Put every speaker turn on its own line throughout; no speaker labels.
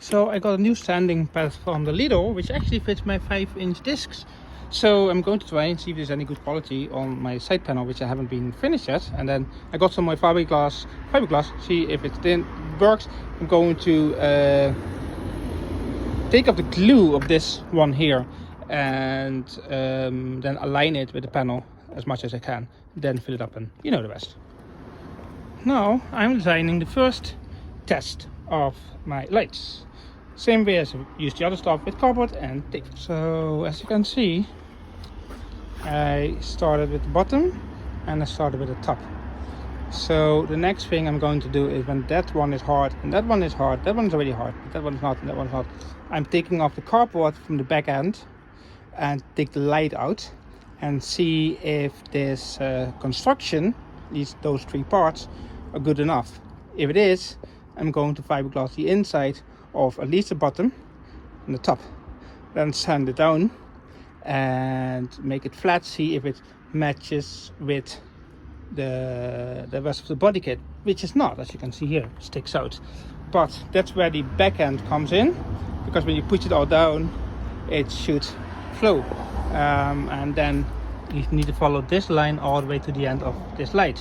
So I got a new sanding pad from the Lidl, which actually fits my 5-inch discs. So I'm going to try and see if there's any good quality on my side panel, which I haven't been finished yet. And then I got some of my fiberglass, see if it then works. I'm going to take off the glue of this one here and then align it with the panel as much as I can. Then fill it up and you know the rest. Now I'm designing the first test of my lights. Same way as I used the other stuff with cardboard and tape. So as you can see, I started with the bottom and I started with the top. So the next thing I'm going to do is when that one is hard and that one is hard, that one is already hard, but that one is not and that one is not. I'm taking off the cardboard from the back end and take the light out and see if this construction, those three parts, are good enough. If it is, I'm going to fiberglass the inside of at least the bottom and the top, then sand it down and make it flat, see if it matches with the rest of the body kit, which is not, as you can see here, sticks out. But that's where the back end comes in, because when you push it all down it should flow, and then you need to follow this line all the way to the end of this light,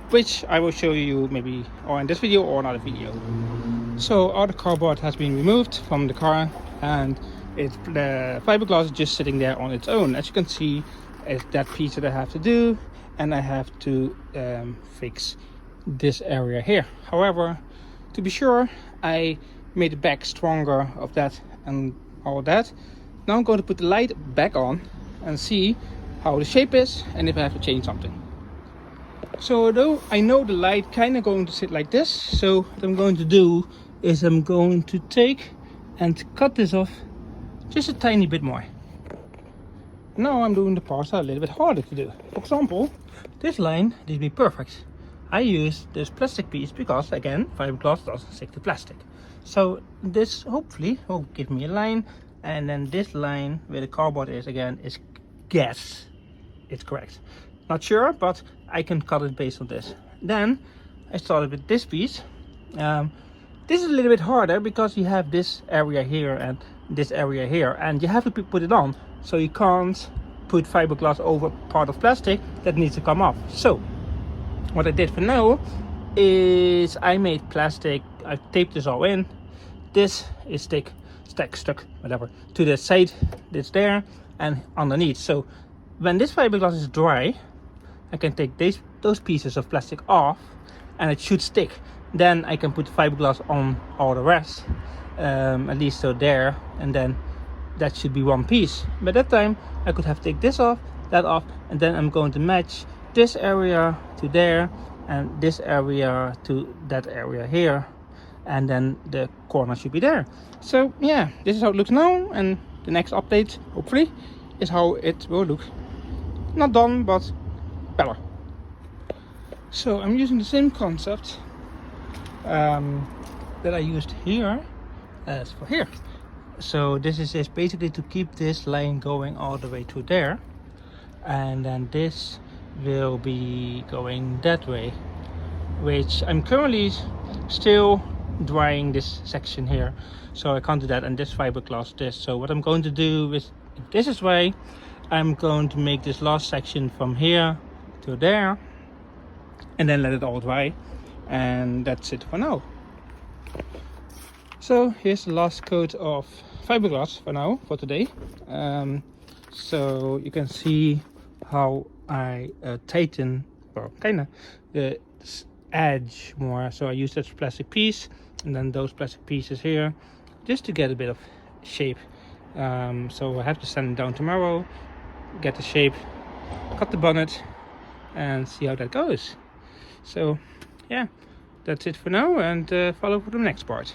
which I will show you maybe or in this video or another video. So all the cardboard has been removed from the car and the fiberglass is just sitting there on its own. As you can see, it's that piece that I have to do, and I have to fix this area here. However, to be sure, I made the back stronger of that and all that. Now I'm going to put the light back on and see how the shape is and if I have to change something. So though I know the light kind of going to sit like this, so what I'm going to do is I'm going to take and cut this off just a tiny bit more. Now I'm doing the parts that are a little bit harder to do. For example, this line needs to be perfect. I use this plastic piece because, again, fiberglass doesn't stick to plastic. So this hopefully will give me a line, and then this line where the cardboard is, again, is guess it's correct. Not sure, but I can cut it based on this. Then I started with this piece. This is a little bit harder because you have this area here and this area here, and you have to put it on. So you can't put fiberglass over part of plastic that needs to come off. So what I did for now is I made plastic. I taped this all in. This is stuck, whatever, to the side that's there and underneath. So when this fiberglass is dry, I can take those pieces of plastic off and it should stick. Then I can put fiberglass on all the rest, at least so there, and then that should be one piece. By that time I could have take this off, that off, and then I'm going to match this area to there and this area to that area here, and then the corner should be there. So yeah, this is how it looks now, and the next update hopefully is how it will look. Not done, but better. So I'm using the same concept that I used here as for here. So this is basically to keep this line going all the way to there, and then this will be going that way, which I'm currently still drying this section here, so I can't do that, and this fiberglass this. So what I'm going to do is, if this is way, I'm going to make this last section from here to there and then let it all dry, and that's it for now. So here's the last coat of fiberglass for now, for today. So you can see how I tighten, well, kinda, the edge more. So I use that plastic piece and then those plastic pieces here just to get a bit of shape. So I have to sand it down tomorrow, get the shape, cut the bonnet and see how that goes. So yeah, that's it for now, and follow for the next part.